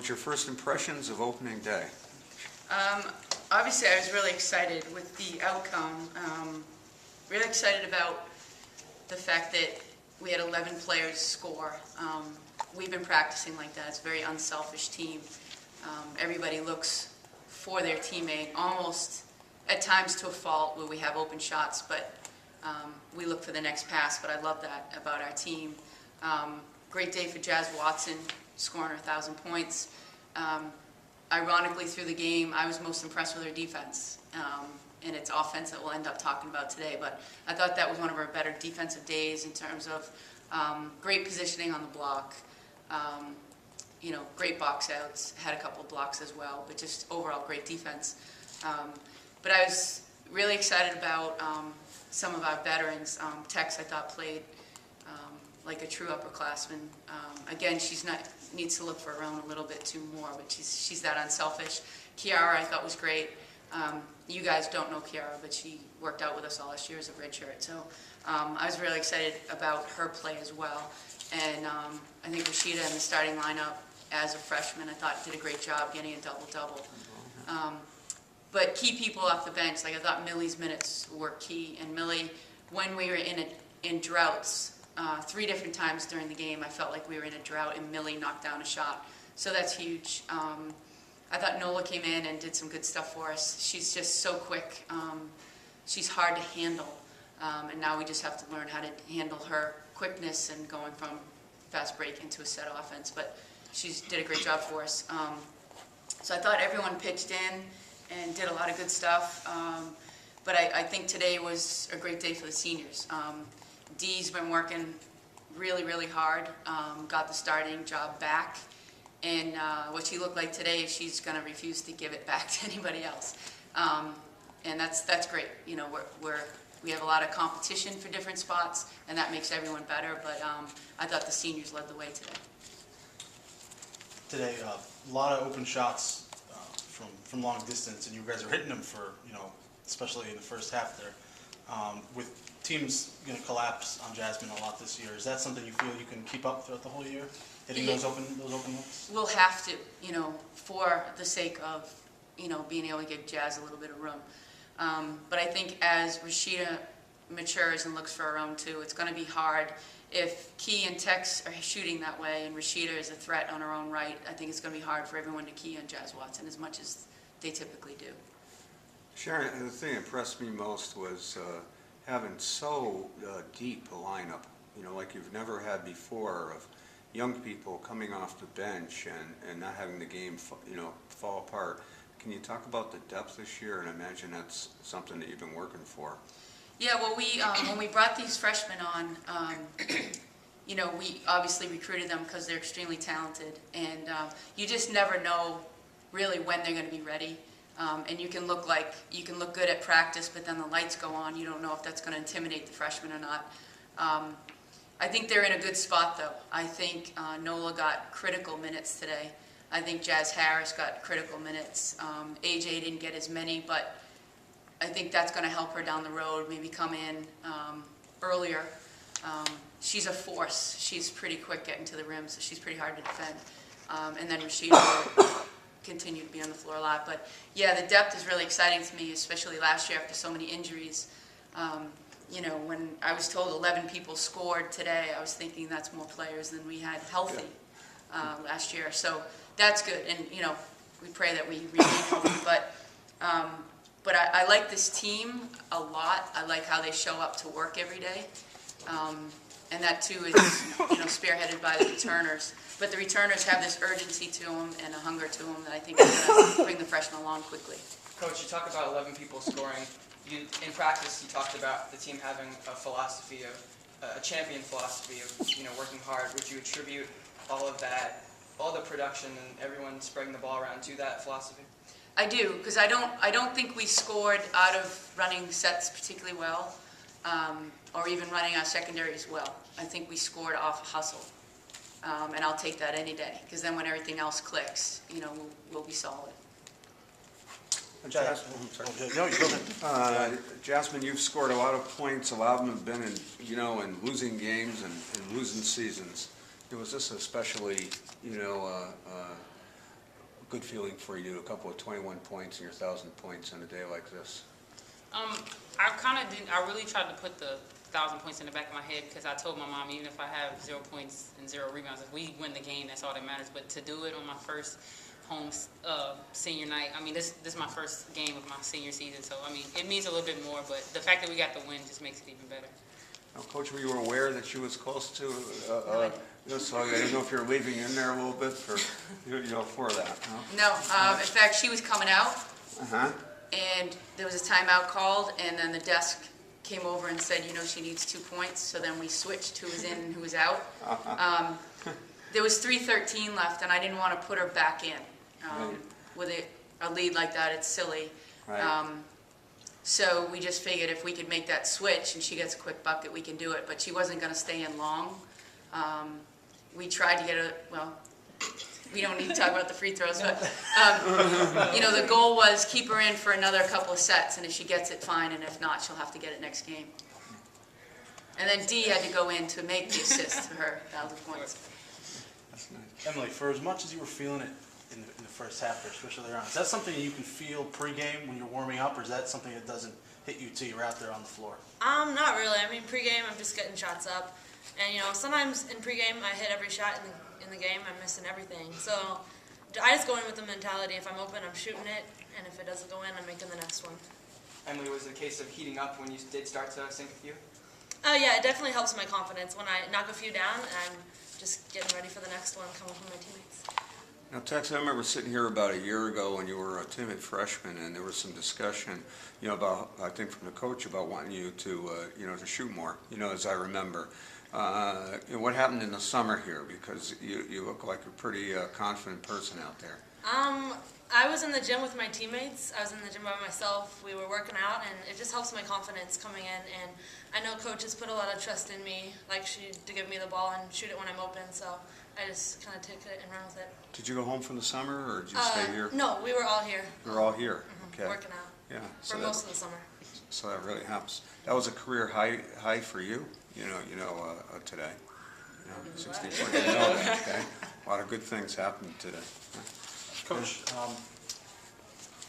was your first impressions of opening day? Obviously, I was really excited with the outcome. Really excited about the fact that we had 11 players score. We've been practicing like that. It's a very unselfish team. Everybody looks for their teammate, almost at times to a fault where we have open shots, but we look for the next pass. But I love that about our team. Great day for Jasmine Watson, scoring her 1,000 points. Ironically, through the game, I was most impressed with her defense. And it's offense that we'll end up talking about today. But I thought that was one of our better defensive days in terms of great positioning on the block, great box outs, had a couple of blocks as well, but just overall great defense. But I was really excited about some of our veterans. Tex, I thought, played like a true upperclassman. Again, needs to look for her own a little bit too more, but she's that unselfish. Kiara, I thought, was great. You guys don't know Kiara, but she worked out with us all last year as a redshirt. So I was really excited about her play as well. And I think Rashida in the starting lineup as a freshman, I thought did a great job getting a double-double. But key people off the bench, like I thought Millie's minutes were key. And Millie, when we were in droughts, 3 different times during the game, I felt like we were in a drought and Millie knocked down a shot. So that's huge. I thought Nola came in and did some good stuff for us. She's just so quick. She's hard to handle. And now we just have to learn how to handle her quickness and going from fast break into a set offense. But she did a great job for us. So I thought everyone pitched in and did a lot of good stuff. But I think today was a great day for the seniors. Dee's been working really, really hard, got the starting job back. And what she looked like today is she's going to refuse to give it back to anybody else. And that's great. You know, we have a lot of competition for different spots, and that makes everyone better. But I thought the seniors led the way today. Today, a lot of open shots from long distance, and you guys are hitting them for, especially in the first half there. With teams going to collapse on Jasmine a lot this year, is that something you feel you can keep up throughout the whole year? Hitting those open looks? We'll have to, for the sake of, being able to give Jazz a little bit of room. But I think as Rashida matures and looks for her own too, it's going to be hard. If Key and Tex are shooting that way and Rashida is a threat on her own right, I think it's going to be hard for everyone to key on Jazz Watson as much as they typically do. Sharon, the thing that impressed me most was having so deep a lineup, like you've never had before, of young people coming off the bench and not having the game fall apart. Can you talk about the depth this year? And I imagine that's something that you've been working for. Yeah, well, when we brought these freshmen on, we obviously recruited them because they're extremely talented, and you just never know really when they're going to be ready. And you can look good at practice, but then the lights go on. You don't know if that's going to intimidate the freshmen or not. I think they're in a good spot, though. I think Nola got critical minutes today. I think Jazz Harris got critical minutes. AJ didn't get as many, but I think that's going to help her down the road, maybe come in earlier. She's a force. She's pretty quick getting to the rim, so she's pretty hard to defend. And then Rashida will continue to be on the floor a lot. But, yeah, the depth is really exciting to me, especially last year after so many injuries. When I was told 11 people scored today, I was thinking that's more players than we had healthy last year. So that's good. And, we pray that we remain healthy. But I like this team a lot. I like how they show up to work every day. And that, too, is spearheaded by the returners. But the returners have this urgency to them and a hunger to them that I think is going to bring the freshmen along quickly. Coach, you talk about 11 people scoring. In practice, you talked about the team having a philosophy of, a champion philosophy of, working hard. Would you attribute all of that, all the production and everyone spreading the ball around to that philosophy? I do, because I don't think we scored out of running sets particularly well, or even running our secondaries well. I think we scored off hustle, and I'll take that any day, because then when everything else clicks, we'll be solid. Jasmine, you've scored a lot of points. A lot of them have been in losing games and losing seasons. Was this especially good feeling for you, a couple of 21 points and your 1,000 points in a day like this? I kind of didn't. I really tried to put the 1,000 points in the back of my head because I told my mom, even if I have 0 points and 0 rebounds, if we win the game, that's all that matters. But to do it on my first home senior night, I mean, this is my first game of my senior season, so I mean, it means a little bit more. But the fact that we got the win just makes it even better. Now, Coach, were you aware that she was close to, so I didn't know if you were leaving in there a little bit for that, no? No, in fact, she was coming out, Uh-huh. and there was a timeout called, and then the desk came over and said, she needs 2 points, so then we switched who was in and who was out. There was 3:13 left, and I didn't want to put her back in. Right. With a lead like that, it's silly. Right. So we just figured if we could make that switch and she gets a quick bucket, we can do it. But she wasn't going to stay in long. We tried to get her, well, we don't need to talk about the free throws, but, the goal was keep her in for another couple of sets, and if she gets it, fine, and if not, she'll have to get it next game. And then Dee had to go in to make the assist to her 1,000 points. That's nice. Emily, for as much as you were feeling it in the first half, there, especially early on, is that something you can feel pregame when you're warming up, or is that something that doesn't hit you till you're out there on the floor? Not really. I mean, pregame, I'm just getting shots up, and sometimes in pregame I hit every shot in the game. I'm missing everything, so I just go in with the mentality: if I'm open, I'm shooting it, and if it doesn't go in, I'm making the next one. Emily, was it a case of heating up when you did start to sink a few? Oh yeah, it definitely helps my confidence when I knock a few down, and I'm just getting ready for the next one coming from my teammates. Now, Tex, I remember sitting here about a year ago when you were a timid freshman, and there was some discussion, about, I think from the coach, about wanting you to, to shoot more, as I remember. What happened in the summer here? Because you look like a pretty confident person out there. I was in the gym with my teammates. I was in the gym by myself. We were working out, and it just helps my confidence coming in. And I know coaches put a lot of trust in me, to give me the ball and shoot it when I'm open. So I just kind of took it and ran with it. Did you go home from the summer, or did you stay here? No, we were all here. You were all here. Okay. Working out. Yeah. For most of the summer. So that really helps. That was a career high for you. Today. 64. You know that, okay? A lot of good things happened today. Coach,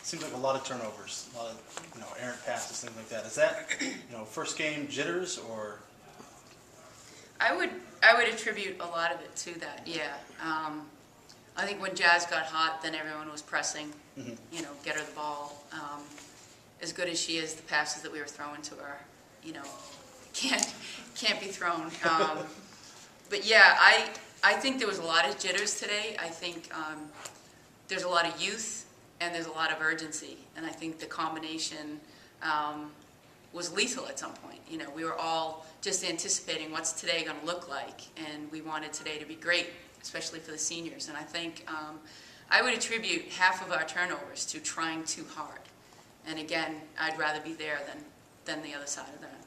seems like a lot of turnovers, a lot of errant passes, things like that. Is that first game jitters, or? I would attribute a lot of it to that. Yeah. I think when Jazz got hot, then everyone was pressing. Get her the ball. As good as she is, the passes that we were throwing to her, can't be thrown. But yeah, I think there was a lot of jitters today. I think there's a lot of youth and there's a lot of urgency, and I think the combination was lethal at some point. We were all just anticipating what's today going to look like, and we wanted today to be great, especially for the seniors. And I think I would attribute half of our turnovers to trying too hard. And again, I'd rather be there than the other side of that.